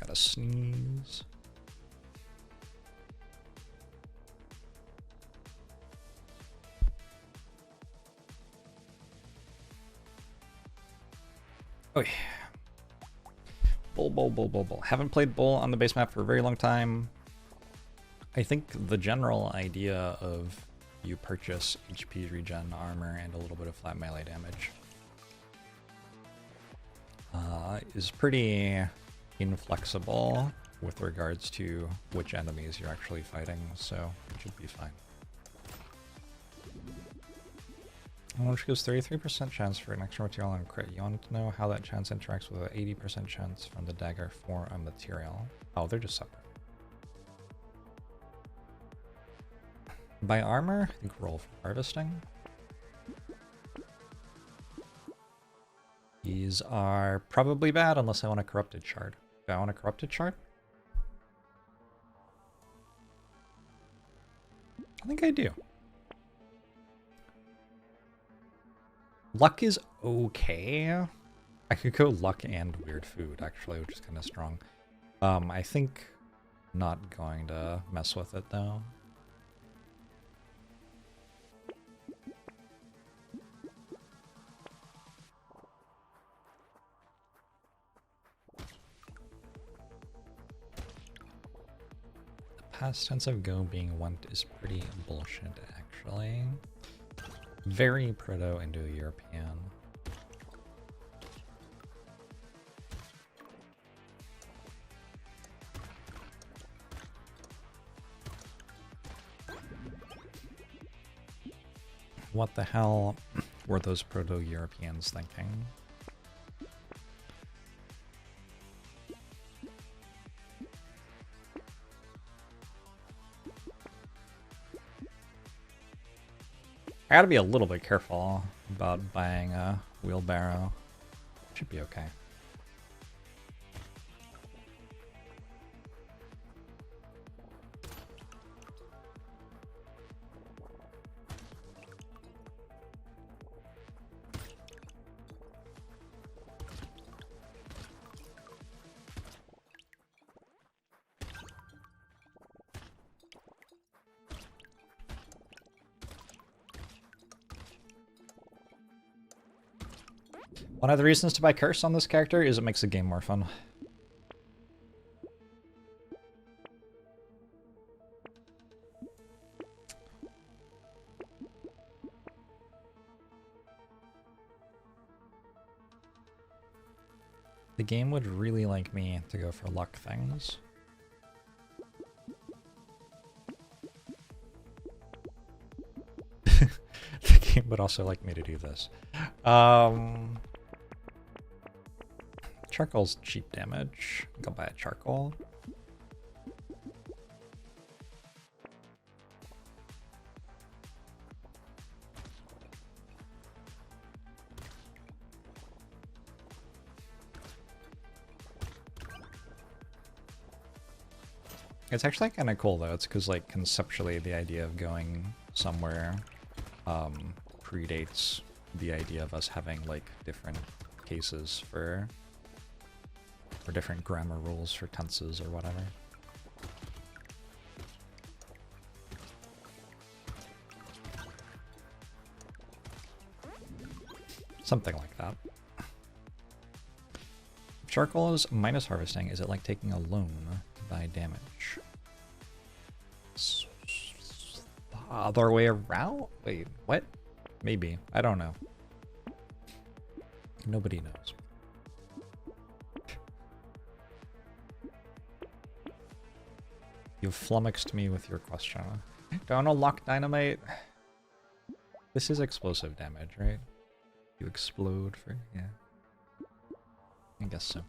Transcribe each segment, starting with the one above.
Gotta sneeze. Oh yeah. Bull. Haven't played Bull on the base map for a very long time. I think the general idea of you purchase HP regen, armor, and a little bit of flat melee damage is pretty inflexible with regards to which enemies you're actually fighting, so it should be fine. Which gives 33% chance for an extra material on crit. You want to know how that chance interacts with an 80% chance from the dagger for a material. Oh, they're just separate. By armor, I think roll for harvesting. These are probably bad unless I want a corrupted shard. Do I want a corrupted shard? I think I do. Luck is okay. I could go luck and weird food, actually, which is kind of strong. I think not going to mess with it, though. The past tense of go being want is pretty bullshit, actually. Very Proto-Indo-European. What the hell were those Proto-Europeans thinking? I gotta be a little bit careful about buying a wheelbarrow. Should be okay. One of the reasons to buy Curse on this character is it makes the game more fun. The game would really like me to go for luck things. The game would also like me to do this. Charcoal's cheap damage. Go buy a charcoal. It's actually kind of cool though. It's because like conceptually the idea of going somewhere predates the idea of us having like different cases for different grammar rules for tenses or whatever. Something like that. Charcoal is minus harvesting. Is it like taking a loan to buy damage? Other way around? Wait, what? Maybe. I don't know. Nobody knows. You flummoxed me with your question. Don't unlock dynamite. This is explosive damage, right? You explode for... yeah. I guess so.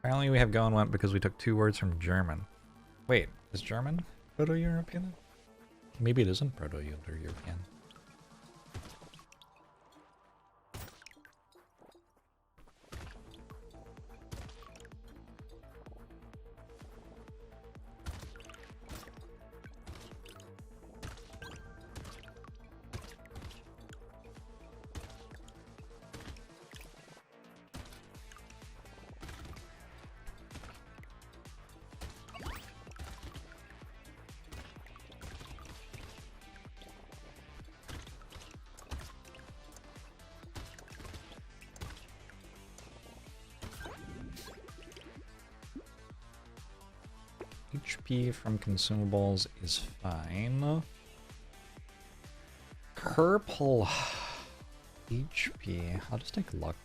Apparently we have go and went because we took 2 words from German. Wait, is German Proto-European? Maybe it isn't Proto-Indo-European. HP from consumables is fine. Purple HP. I'll just take luck.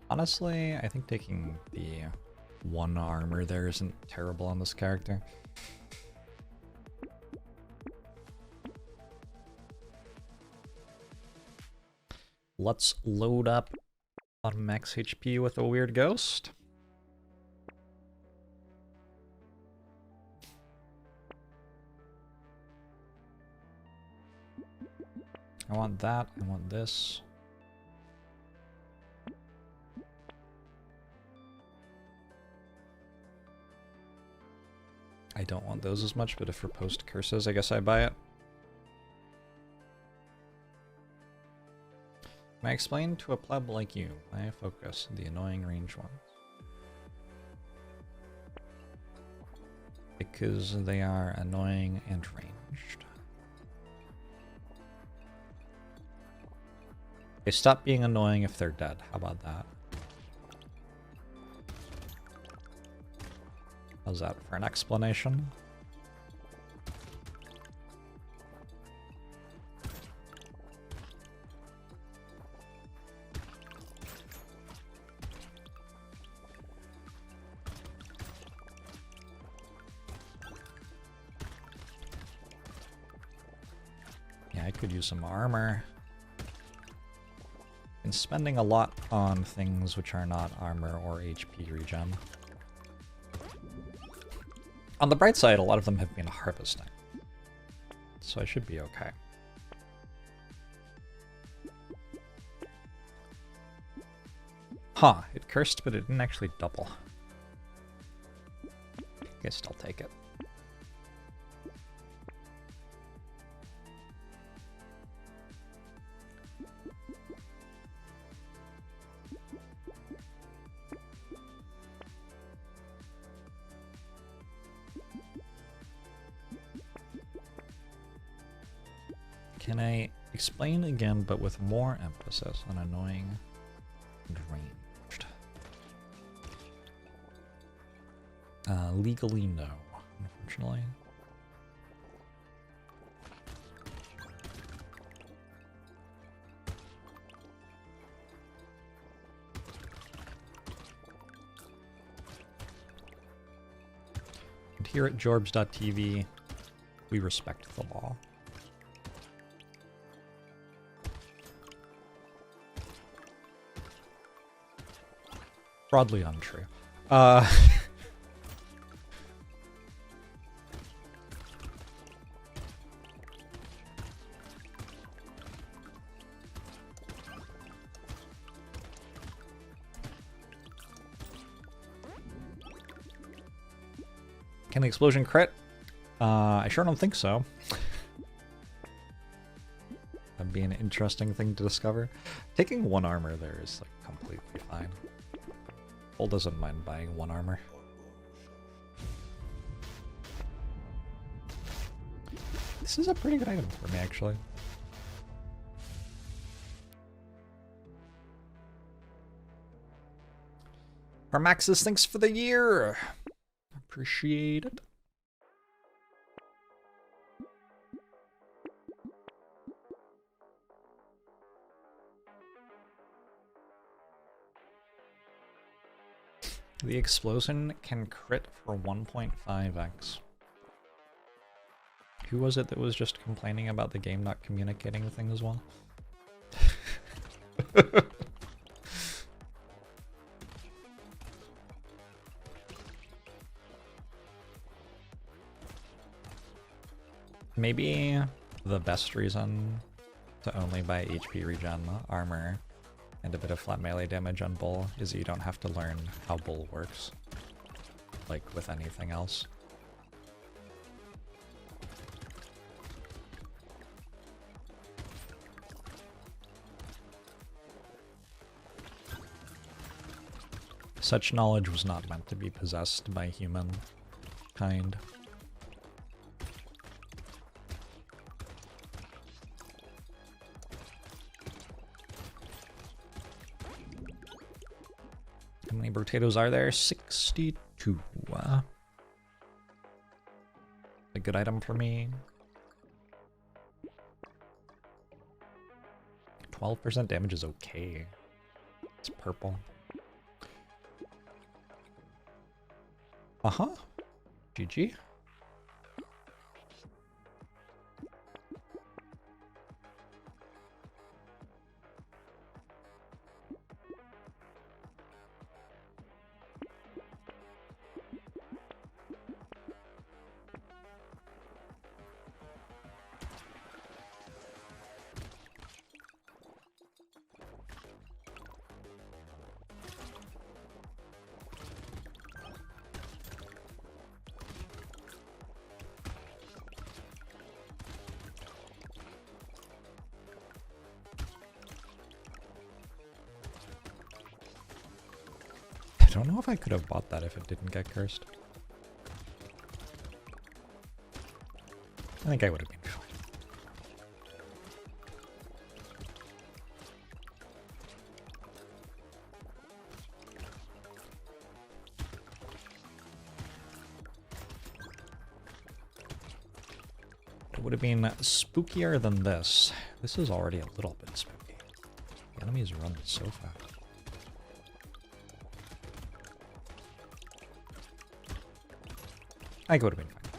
Honestly, I think taking the 1 armor there isn't terrible on this character. Let's load up on max HP with a weird ghost. I want that, I want this. I don't want those as much, but if we're post curses, I guess I buy it. Can I explain to a pleb like you why I focus the annoying range ones? Because they are annoying and ranged. They stop being annoying if they're dead. How about that? How's that for an explanation? Yeah, I could use some armor. Been spending a lot on things which are not armor or HP regen. On the bright side, a lot of them have been harvesting, so I should be okay. Huh, it cursed, but it didn't actually double. Guess I'll take it. Can I explain again, but with more emphasis on annoying and ranged? Legally, no, unfortunately. And here at Jorbs.tv, we respect the law. Broadly untrue. Can the explosion crit? I sure don't think so. That'd be an interesting thing to discover. Taking 1 armor there is like completely fine. Bull doesn't mind buying 1 armor. This is a pretty good item for me, actually. Harmaxis, thanks for the year! Appreciate it. The explosion can crit for 1.5x. Who was it that was just complaining about the game not communicating things well? Maybe the best reason to only buy HP regen, armor, and a bit of flat melee damage on Bull is that you don't have to learn how Bull works, like with anything else. Such knowledge was not meant to be possessed by humankind. How many Brotatoes are there? 62. A good item for me. 12% damage is okay. It's purple. Uh-huh. GG. I don't know if I could have bought that if it didn't get cursed. I think I would have been fine. It would have been spookier than this. This is already a little bit spooky. The enemies run so fast. I think it would have been fine.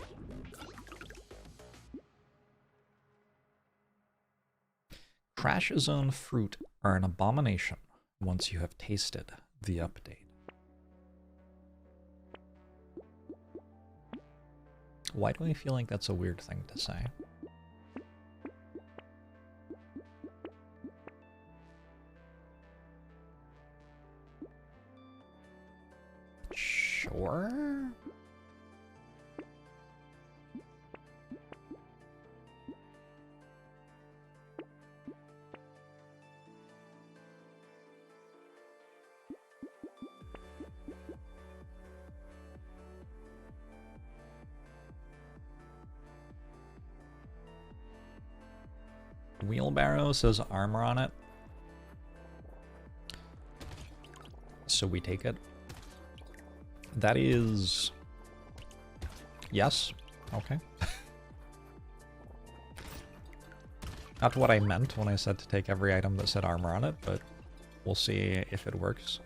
Crash Zone fruit are an abomination once you have tasted the update. Why do I feel like that's a weird thing to say? Sure? Wheelbarrow says armor on it. So we take it. That is... yes. Okay. Not what I meant when I said to take every item that said armor on it, but we'll see if it works.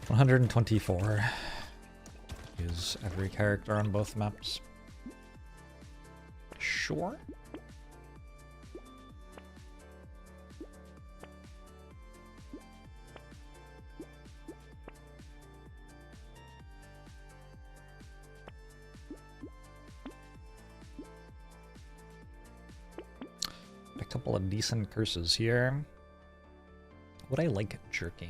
$124 is every character on both maps. Sure. A couple of decent curses here. Would I like jerky?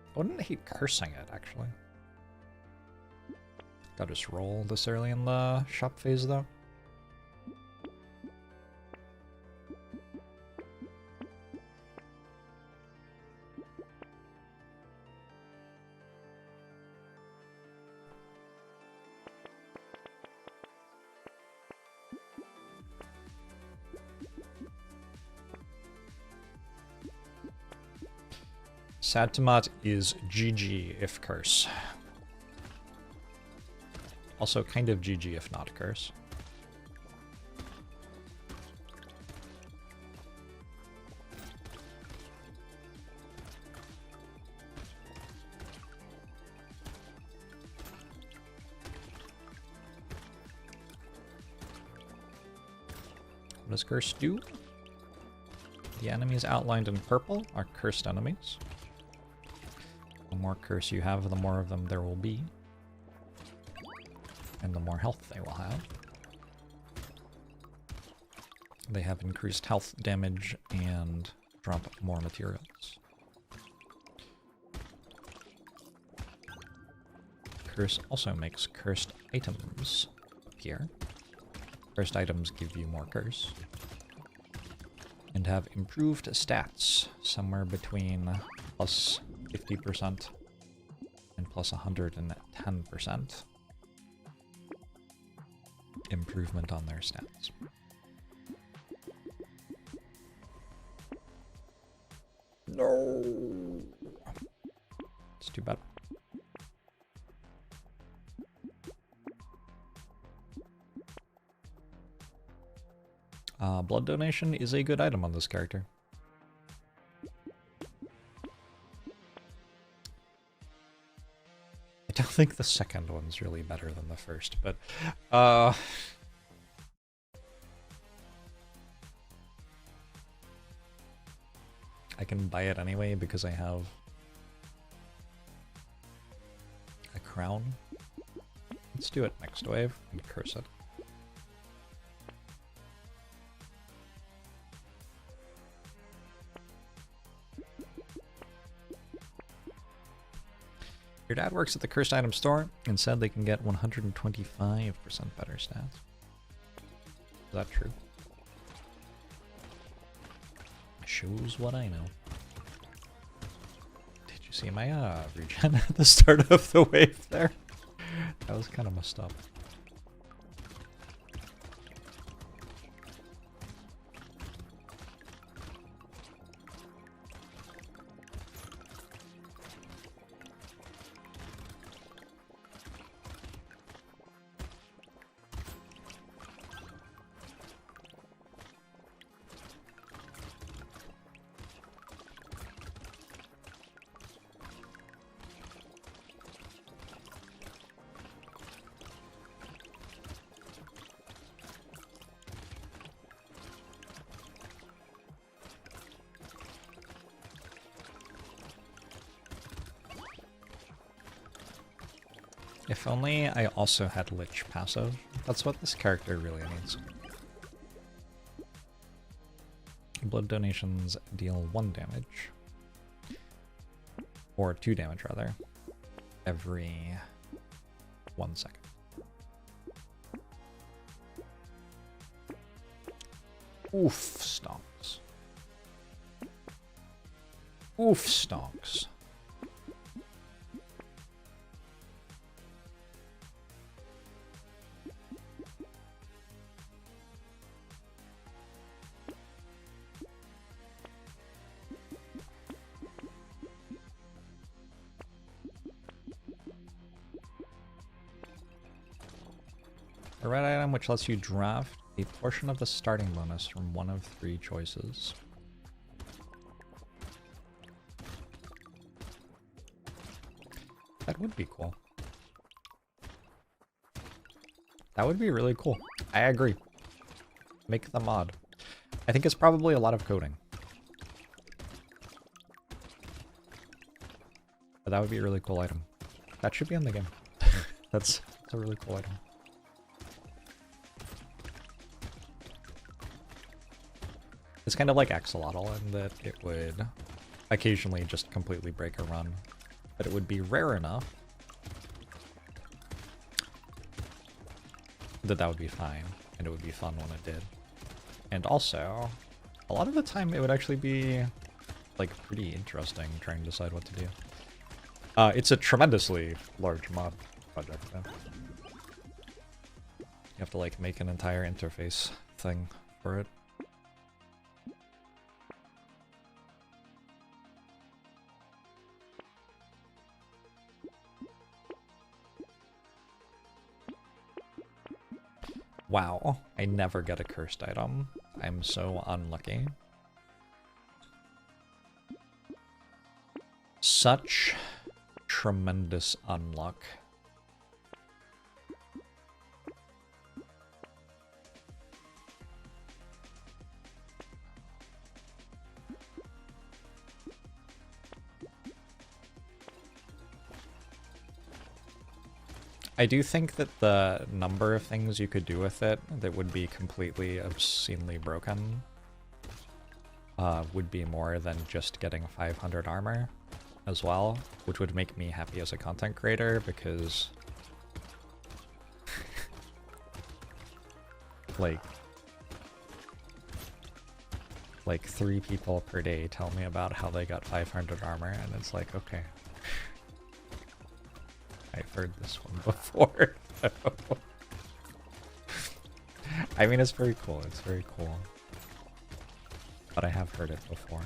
I wouldn't hate cursing it, actually. Gotta just roll this early in the shop phase, though. Sad Tomat is GG if curse. Also kind of GG if not curse. What does curse do? The enemies outlined in purple are cursed enemies. The more curse you have, the more of them there will be. And the more health they will have. They have increased health damage and drop more materials. Curse also makes cursed items appear. Cursed items give you more curse. And have improved stats, somewhere between plus 50% and plus 110% improvement on their stats. No! It's too bad. Blood donation is a good item on this character. I don't think the second one's really better than the first, but I can buy it anyway because I have a crown. Let's do it next wave and curse it. Your dad works at the cursed item store and said they can get 125% better stats. Is that true? Shows what I know. Did you see my regen at the start of the wave there? That was kind of messed up. If only I also had Lich passive. That's what this character really needs. Blood donations deal 1 damage. Or 2 damage, rather. Every 1 second. Oof, stonks. Oof, stonks. A red item which lets you draft a portion of the starting bonus from one of 3 choices. That would be cool. That would be really cool. I agree. Make the mod. I think it's probably a lot of coding. But that would be a really cool item. That should be in the game. That's a really cool item. It's kind of like Axolotl in that it would occasionally just completely break a run, but it would be rare enough that that would be fine, and it would be fun when it did. And also, a lot of the time it would actually be like pretty interesting trying to decide what to do. It's a tremendously large mod project though. You have to like make an entire interface thing for it. Wow, I never get a cursed item. I'm so unlucky. Such tremendous unluck. I do think that the number of things you could do with it that would be completely obscenely broken would be more than just getting 500 armor as well, which would make me happy as a content creator because like 3 people per day tell me about how they got 500 armor, and it's like, okay. I've heard this one before. I mean, it's very cool. It's very cool. But I have heard it before.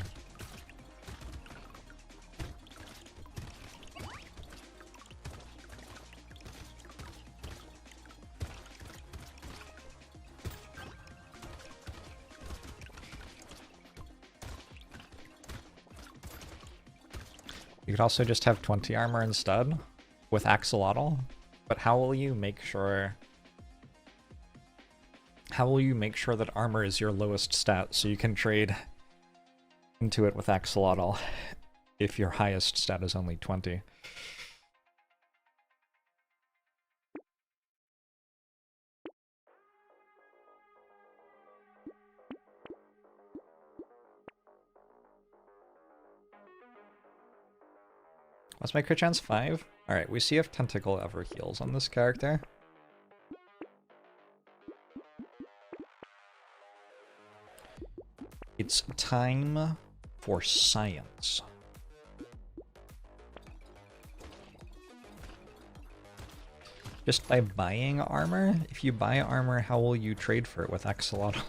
You could also just have 20 armor instead with axolotl, but how will you make sure that armor is your lowest stat so you can trade into it with axolotl if your highest stat is only 20? What's my crit chance? 5? Alright, we see if Tentacle ever heals on this character. It's time for science. Just by buying armor? If you buy armor, how will you trade for it with axolotl?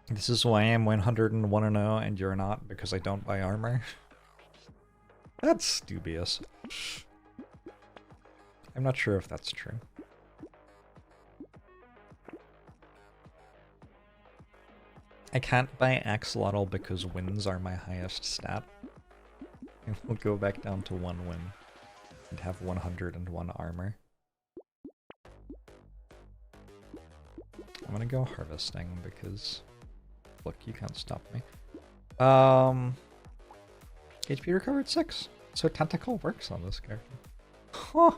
This is why I'm 101-0 and you're not, because I don't buy armor. That's dubious. I'm not sure if that's true. I can't buy axolotl because wins are my highest stat. And we'll go back down to 1 win and have 101 armor. I'm gonna go harvesting because... Look, you can't stop me. HP recovered 6. So Tentacle works on this character. Huh.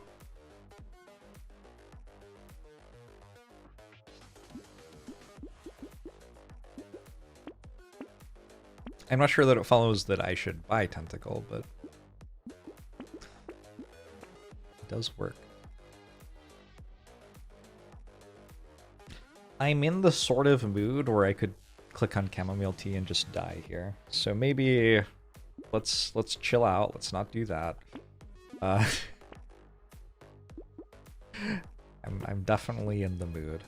I'm not sure that it follows that I should buy Tentacle, but it does work. I'm in the sort of mood where I could click on chamomile tea and just die here. So maybe let's chill out. Let's not do that. I'm definitely in the mood.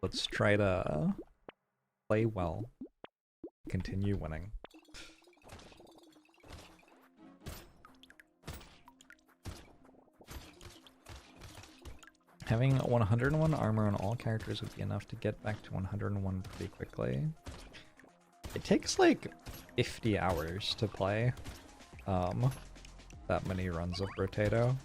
Let's try to play well. Continue winning. Having 101 armor on all characters would be enough to get back to 101 pretty quickly. It takes like 50 hours to play that many runs of Brotato.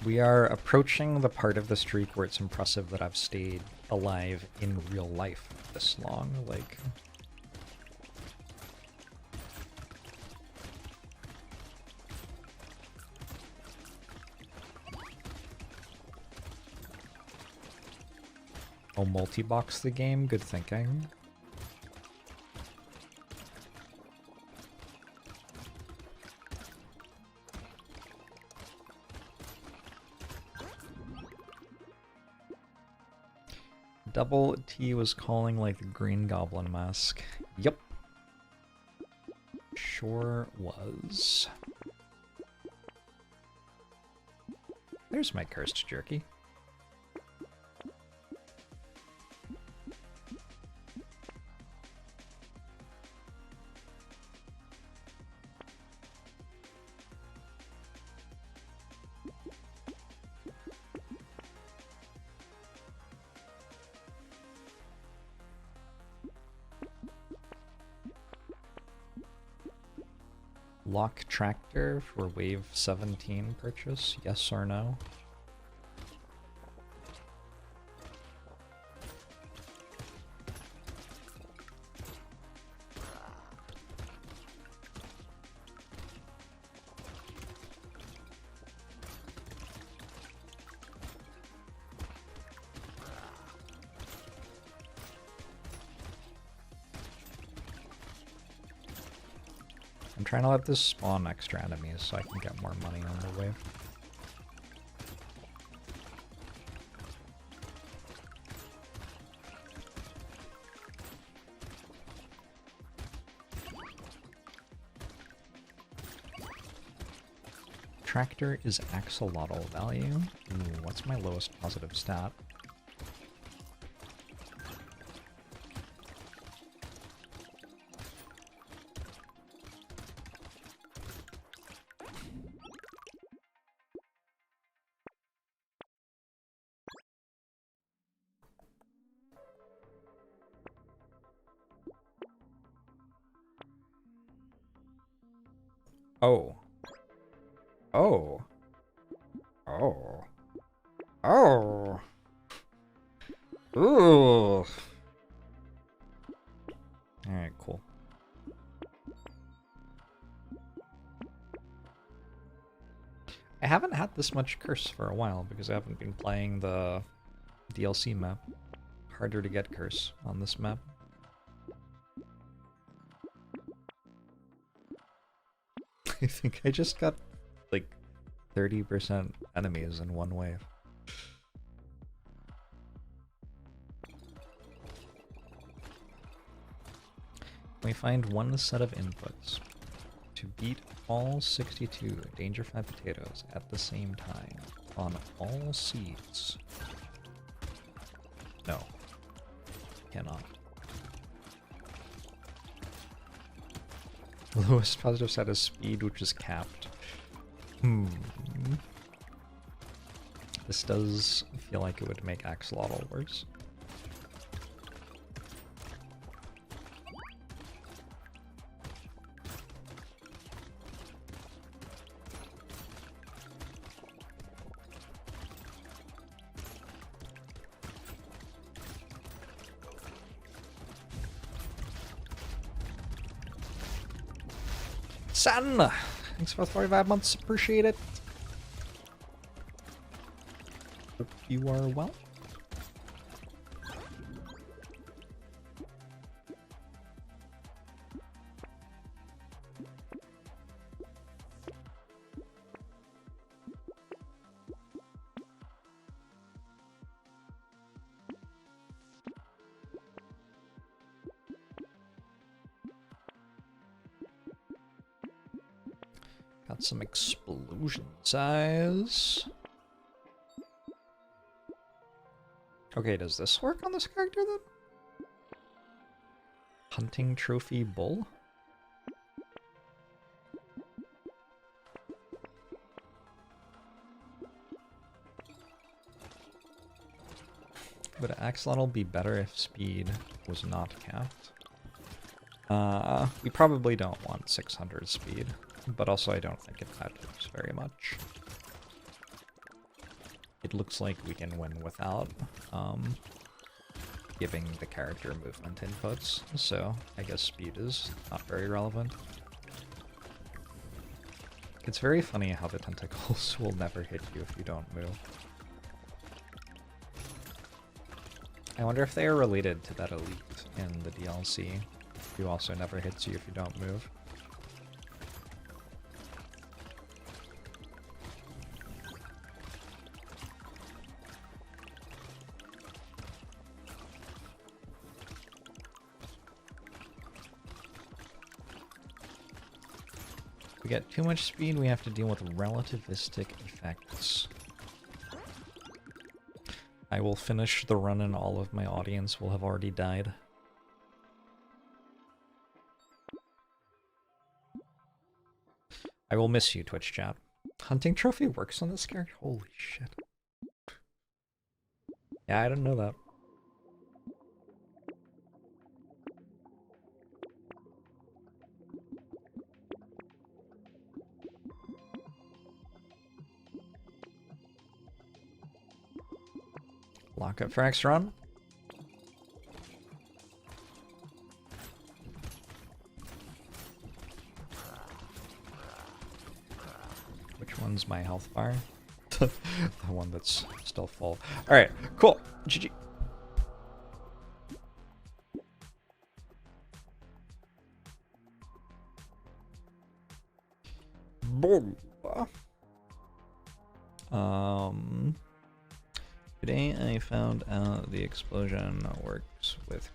We are approaching the part of the streak where it's impressive that I've stayed alive in real life this long. Like, Oh, multi-box the game? Good thinking. Double T was calling like the Green Goblin mask. Yep. Sure was. There's my cursed jerky. Lock tractor for wave 17 purchase, yes or no? I'm trying to let this spawn extra enemies so I can get more money on the wave. Tractor is axolotl value. Ooh, what's my lowest positive stat? Oh. Oh. Oh. Oh. Ooh. Alright, cool. I haven't had this much curse for a while because I haven't been playing the DLC map. Harder to get curse on this map. I think I just got like 30% enemies in one wave. We find one set of inputs to beat all 62 Danger 5 potatoes at the same time on all seeds. No. Cannot. Lowest positive stat is speed, which is capped. This does feel like it would make axolotl worse. San! Thanks for the 45 months, appreciate it. Hope you are well. Got some explosion size. Okay, does this work on this character then? Hunting trophy bull? Would axolotl be better if speed was not capped? We probably don't want 600 speed. But also I don't think it matters very much. It looks like we can win without giving the character movement inputs, so I guess speed is not very relevant. It's very funny how the tentacles will never hit you if you don't move. I wonder if they are related to that elite in the DLC, who also never hits you if you don't move. If we get too much speed, we have to deal with relativistic effects. I will finish the run and all of my audience will have already died. I will miss you, Twitch chat. Hunting trophy works on this character? Holy shit. Yeah, I didn't know that. Lock up for next run. Which one's my health bar? The one that's still full. Alright, cool. GG. Boom. Today I found out the explosion works with